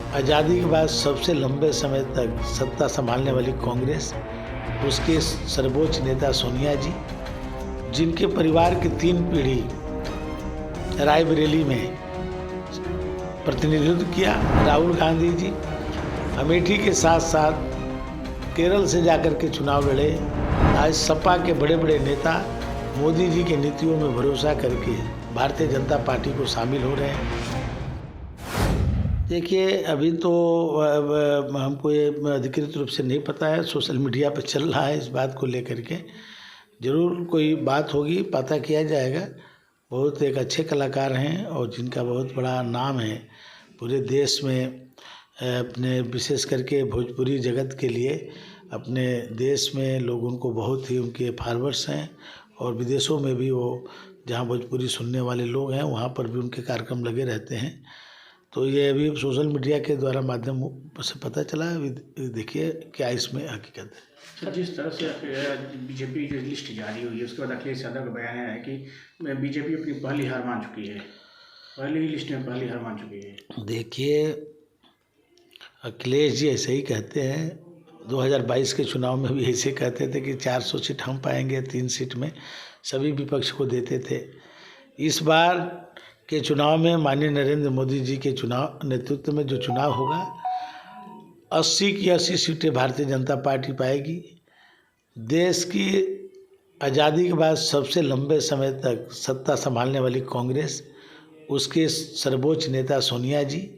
आज़ादी के बाद सबसे लंबे समय तक सत्ता संभालने वाली कांग्रेस, उसके सर्वोच्च नेता सोनिया जी, जिनके परिवार की 3 पीढ़ी रायबरेली में प्रतिनिधित्व किया, राहुल गांधी जी अमेठी के साथ साथ केरल से जाकर के चुनाव लड़े। आज सपा के बड़े बड़े नेता मोदी जी के नीतियों में भरोसा करके भारतीय जनता पार्टी को शामिल हो रहे हैं। देखिए, अभी तो हमको ये अधिकृत रूप से नहीं पता है, सोशल मीडिया पर चल रहा है इस बात को लेकर के। ज़रूर कोई बात होगी, पता किया जाएगा। बहुत एक अच्छे कलाकार हैं और जिनका बहुत बड़ा नाम है पूरे देश में, अपने विशेष करके भोजपुरी जगत के लिए अपने देश में लोग उनको बहुत ही उनके फॉलोअर्स हैं और विदेशों में भी वो जहाँ भोजपुरी सुनने वाले लोग हैं वहाँ पर भी उनके कार्यक्रम लगे रहते हैं। तो ये अभी सोशल मीडिया के द्वारा माध्यम से पता चला है। अभी देखिए क्या इसमें हकीकत है। सर, जिस तरह से बीजेपी की लिस्ट जारी हुई है उसके बाद अखिलेश यादव का बयान है कि बीजेपी अपनी पहली हार मान चुकी है, पहली ही लिस्ट में पहली हार मान चुकी है। देखिए, अखिलेश जी ऐसे ही कहते हैं, 2022 के चुनाव में भी ऐसे कहते थे कि 400 सीट हम पाएंगे, 3 सीट में सभी विपक्ष को देते थे। इस बार के चुनाव में माननीय नरेंद्र मोदी जी के चुनाव नेतृत्व में जो चुनाव होगा, 80 की 80 सीटें भारतीय जनता पार्टी पाएगी। देश की आज़ादी के बाद सबसे लंबे समय तक सत्ता संभालने वाली कांग्रेस, उसके सर्वोच्च नेता सोनिया जी,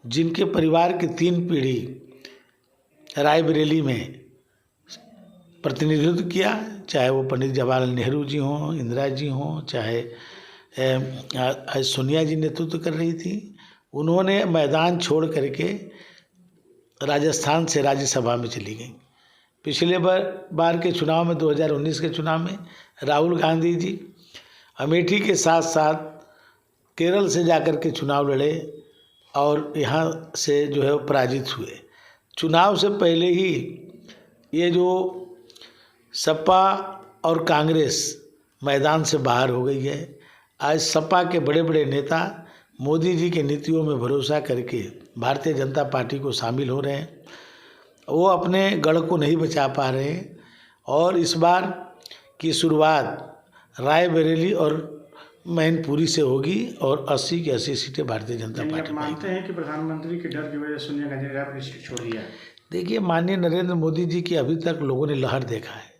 जिनके परिवार की 3 पीढ़ी रायबरेली में प्रतिनिधित्व किया, चाहे वो पंडित जवाहरलाल नेहरू जी हों, इंदिरा जी हों, चाहे सोनिया जी नेतृत्व कर रही थी। उन्होंने मैदान छोड़ करके राजस्थान से राज्यसभा में चली गई। पिछले बार के चुनाव में 2019 के चुनाव में राहुल गांधी जी अमेठी के साथ साथ केरल से जाकर के चुनाव लड़े और यहाँ से जो है पराजित हुए। चुनाव से पहले ही ये जो सपा और कांग्रेस मैदान से बाहर हो गई है। आज सपा के बड़े बड़े नेता मोदी जी के नीतियों में भरोसा करके भारतीय जनता पार्टी को शामिल हो रहे हैं। वो अपने गढ़ को नहीं बचा पा रहे हैं और इस बार की शुरुआत रायबरेली और मैनपुरी से होगी और 80 की 80 सीटें भारतीय जनता पार्टी मानते हैं कि प्रधानमंत्री के डर की वजह से सोनिया गांधी ने रायबरेली सीट छोड़ दिया है। देखिए, माननीय नरेंद्र मोदी जी की अभी तक लोगों ने लहर देखा है।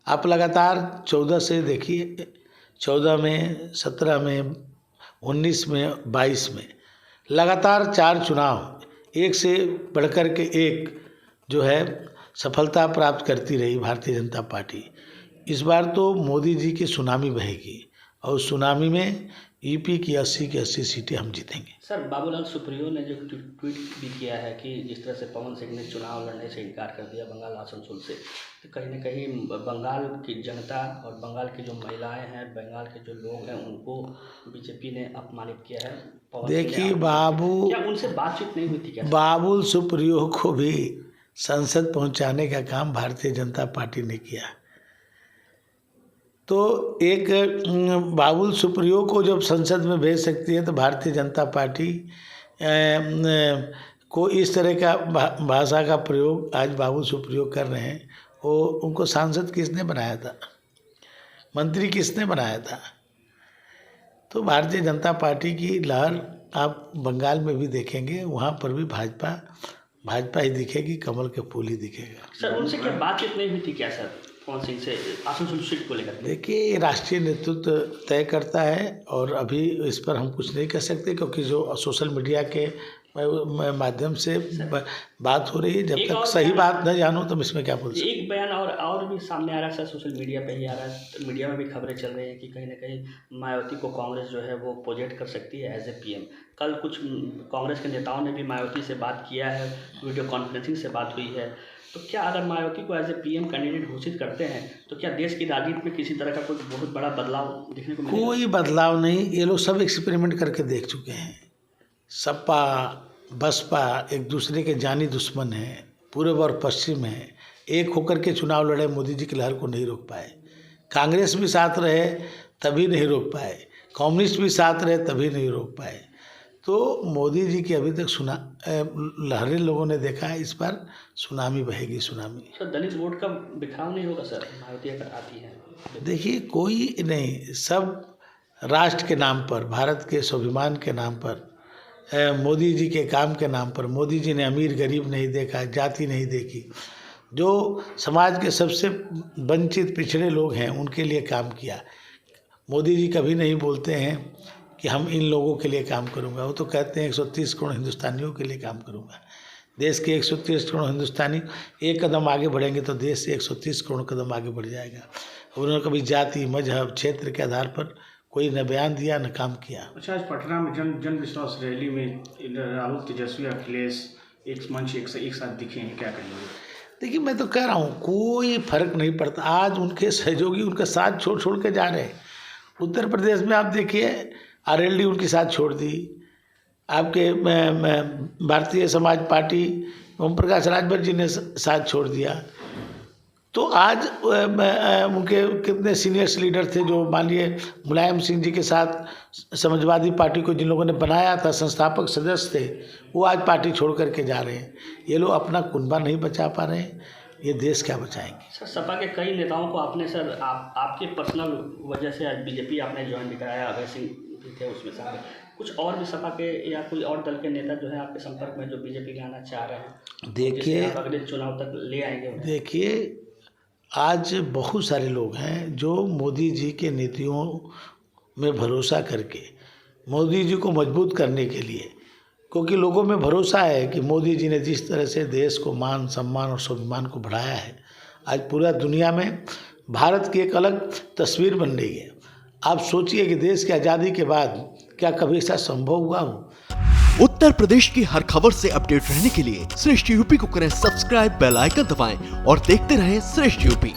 आप लगातार 14 से देखिए, 14 में, 17 में, 19 में, 22 में लगातार 4 चुनाव एक से बढ़कर के एक जो है सफलता प्राप्त करती रही भारतीय जनता पार्टी। इस बार तो मोदी जी की सुनामी बहेगी और सुनामी में यूपी की 80 की 80 सीटें हम जीतेंगे। सर, बाबूलाल सुप्रियो ने जो ट्वीट भी किया है कि जिस तरह से पवन सिंह ने चुनाव लड़ने से इनकार कर दिया बंगाल आसनसोल से, तो कहीं ना कहीं बंगाल की जनता और बंगाल की जो महिलाएं हैं, बंगाल के जो लोग हैं, उनको बीजेपी ने अपमानित किया है। देखिए, क्या उनसे बातचीत नहीं हुई थी क्या? बाबुल सुप्रियो को भी संसद पहुंचाने का काम भारतीय जनता पार्टी ने किया। तो एक बाबुल सुप्रियो को जब संसद में भेज सकती है तो भारतीय जनता पार्टी को इस तरह का भाषा का प्रयोग आज बाबुल सुप्रियो कर रहे हैं। वो उनको सांसद किसने बनाया था, मंत्री किसने बनाया था? तो भारतीय जनता पार्टी की लहर आप बंगाल में भी देखेंगे, वहाँ पर भी भाजपा ही दिखेगी, कमल के फूल ही दिखेगा। सर, उनसे क्या बातचीत नहीं हुई थी क्या सर पवन सिंह से आसनसोल सीट को लेकर? देखिए, राष्ट्रीय नेतृत्व तय करता है और अभी इस पर हम कुछ नहीं कह सकते, क्योंकि जो सोशल मीडिया के माध्यम से बात हो रही है। जब तक सही बात न जानो तो इसमें क्या बोल सकते। एक बयान और भी सामने आ रहा है सर, सोशल मीडिया पे ही आ रहा है, मीडिया में भी खबरें चल रही हैं कि कहीं ना कहीं मायावती को कांग्रेस जो है वो प्रोजेक्ट कर सकती है एज ए पीएम। कल कुछ कांग्रेस के नेताओं ने भी मायावती से बात किया है, वीडियो कॉन्फ्रेंसिंग से बात हुई है। तो क्या अगर मायावती को एज ए पीएम कैंडिडेट घोषित करते हैं तो क्या देश की राजनीति में किसी तरह का कोई बहुत बड़ा बदलाव देखने को मिलेगा? कोई बदलाव नहीं। ये लोग सब एक्सपेरिमेंट करके देख चुके हैं। सपा बसपा एक दूसरे के जानी दुश्मन हैं, पूर्व और पश्चिम हैं। एक होकर के चुनाव लड़े, मोदी जी की लहर को नहीं रोक पाए। कांग्रेस भी साथ रहे तभी नहीं रोक पाए, कम्युनिस्ट भी साथ रहे तभी नहीं रोक पाए। तो मोदी जी की अभी तक लहरें लोगों ने देखा है, इस बार सुनामी बहेगी, सुनामी। सर दलित वोट का बिखराव नहीं होगा सर, मायावती अगर आती है? देखिए, कोई नहीं, सब राष्ट्र के नाम पर, भारत के स्वाभिमान के नाम पर, मोदी जी के काम के नाम पर। मोदी जी ने अमीर गरीब नहीं देखा, जाति नहीं देखी, जो समाज के सबसे वंचित पिछड़े लोग हैं उनके लिए काम किया। मोदी जी कभी नहीं बोलते हैं कि हम इन लोगों के लिए काम करूंगा, वो तो कहते हैं 130 करोड़ हिंदुस्तानियों के लिए काम करूंगा। देश के 130 करोड़ हिंदुस्तानी एक कदम आगे बढ़ेंगे तो देश से 130 करोड़ कदम आगे बढ़ जाएगा। उन्होंने कभी जाति, मजहब, क्षेत्र के आधार पर कोई न बयान दिया न काम किया। अच्छा, आज पटना में जन विश्वास रैली में राहुल, तेजस्वी, अखिलेश एक मंच एक साथ दिखे हैं, क्या कहेंगे? देखिए, मैं तो कह रहा हूँ कोई फर्क नहीं पड़ता। आज उनके सहयोगी उनका साथ छोड़ छोड़ के जा रहे हैं। उत्तर प्रदेश में आप देखिए, आरएलडी उनकी साथ छोड़ दी। आपके भारतीय समाज पार्टी ओम प्रकाश राजभर जी ने साथ छोड़ दिया। तो आज उनके कितने सीनियर्स लीडर थे जो माननीय मुलायम सिंह जी के साथ समाजवादी पार्टी को जिन लोगों ने बनाया था, संस्थापक सदस्य थे, वो आज पार्टी छोड़ करके जा रहे हैं। ये लोग अपना कुनबा नहीं बचा पा रहे हैं, ये देश क्या बचाएंगे? सर सपा के कई नेताओं को आपने सर आपके पर्सनल वजह से आज बीजेपी आपने ज्वाइन भी कराया, अभय सिंह भी थे उसमें शामिल। कुछ और भी सपा के या कोई और दल के नेता जो है आपके संपर्क में जो बीजेपी में आना चाह रहे हैं, देखिए, अगले चुनाव तक ले आएंगे उन्हें? देखिए, आज बहुत सारे लोग हैं जो मोदी जी के नीतियों में भरोसा करके मोदी जी को मजबूत करने के लिए, क्योंकि लोगों में भरोसा है कि मोदी जी ने जिस तरह से देश को मान, सम्मान और स्वाभिमान को बढ़ाया है, आज पूरा दुनिया में भारत की एक अलग तस्वीर बन रही है। आप सोचिए कि देश की आज़ादी के बाद क्या कभी ऐसा संभव हुआ हो? उत्तर प्रदेश की हर खबर से अपडेट रहने के लिए श्रेष्ठ यूपी को करें सब्सक्राइब, बेल आइकन दबाएं और देखते रहें श्रेष्ठ यूपी।